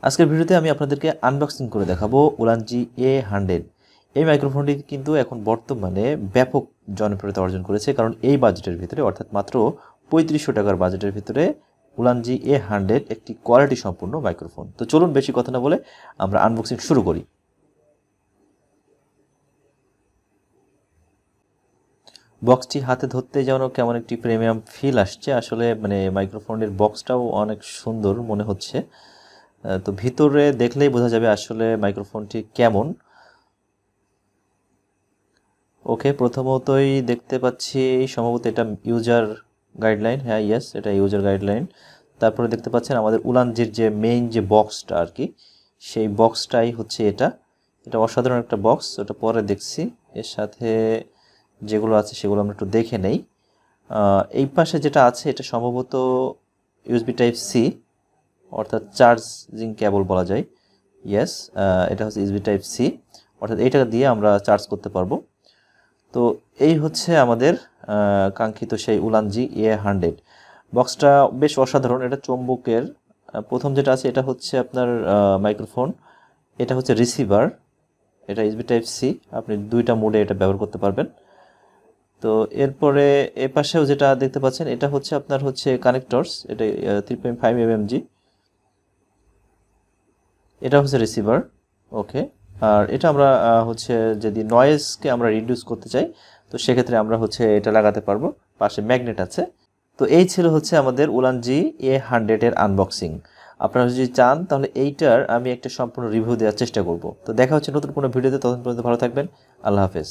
আজকের ভিডিওতে আমি আপনাদেরকে আনবক্সিং করে দেখাবো উলানজি A100। এই মাইক্রোফোনটি কিন্তু এখন বর্তমানে ব্যাপক জনপ্রিয়তা অর্জন করেছে, কারণ এই বাজেটের ভিতরে অর্থাৎ মাত্র 3500 টাকার বাজেটের ভিতরে উলানজি A100 একটি কোয়ালিটি সম্পূর্ণ মাইক্রোফোন। তো চলুন বেশি কথা না বলে আমরা আনবক্সিং শুরু করি। বক্সটি হাতে ধরতে যেন কেমন একটি প্রিমিয়াম ফিল আসছে। আসলে মাইক্রোফোনের বক্সটাও অনেক সুন্দর মনে হচ্ছে। তো ভিতরে দেখলেই বোঝা যাবে আসলে মাইক্রোফোনটি কেমন। ওকে, প্রথমতই দেখতে পাচ্ছি সম্ভবত এটা ইউজার গাইডলাইন। হ্যাঁ, ইয়েস, এটা ইউজার গাইডলাইন। তারপরে দেখতে পাচ্ছেন আমাদের উলানজির যে মেইন যে বক্সটা আর কি, সেই বক্সটাই হচ্ছে এটা। এটা অসাধারণ একটা বক্স, ওটা পরে দেখছি। এর সাথে যেগুলো আছে সেগুলো আমরা একটু দেখে নেই। এই পাশে যেটা আছে এটা সম্ভবত ইউএসবি টাইপ সি, অর্থাৎ চার্জিং কেবল বলা যায়। ইয়েস, এটা হচ্ছে ইউএসবি টাইপ সি, অর্থাৎ এইটা দিয়ে আমরা চার্জ করতে পারবো। তো এই হচ্ছে আমাদের কাঙ্ক্ষিত সেই উলানজি A100। বক্সটা বেশ অসাধারণ। এটা চুম্বকের। প্রথম যেটা আছে এটা হচ্ছে আপনার মাইক্রোফোন, এটা হচ্ছে রিসিভার, এটা ইউএসবি টাইপ সি, আপনি দুইটা মোডে এটা ব্যবহার করতে পারবেন। তো এরপরে এ পাশেও যেটা দেখতে পাচ্ছেন এটা হচ্ছে আপনার হচ্ছে কানেক্টরস, এটা 3.5 mmG, এটা হচ্ছে রিসিভার। ওকে, আর এটা আমরা হচ্ছে যদি নয়েজকে আমরা রিডিউস করতে চাই তো সেক্ষেত্রে আমরা হচ্ছে এটা লাগাতে পারবো। পাশে ম্যাগনেট আছে। তো এই ছিল হচ্ছে আমাদের উলানজি A100 এর আনবক্সিং। আপনারা যদি চান তাহলে এইটার আমি একটা সম্পূর্ণ রিভিউ দেওয়ার চেষ্টা করব। তো দেখা হচ্ছে নতুন কোনো ভিডিওতে, ততক্ষণ পর্যন্ত ভালো থাকবেন। আল্লাহ হাফেজ।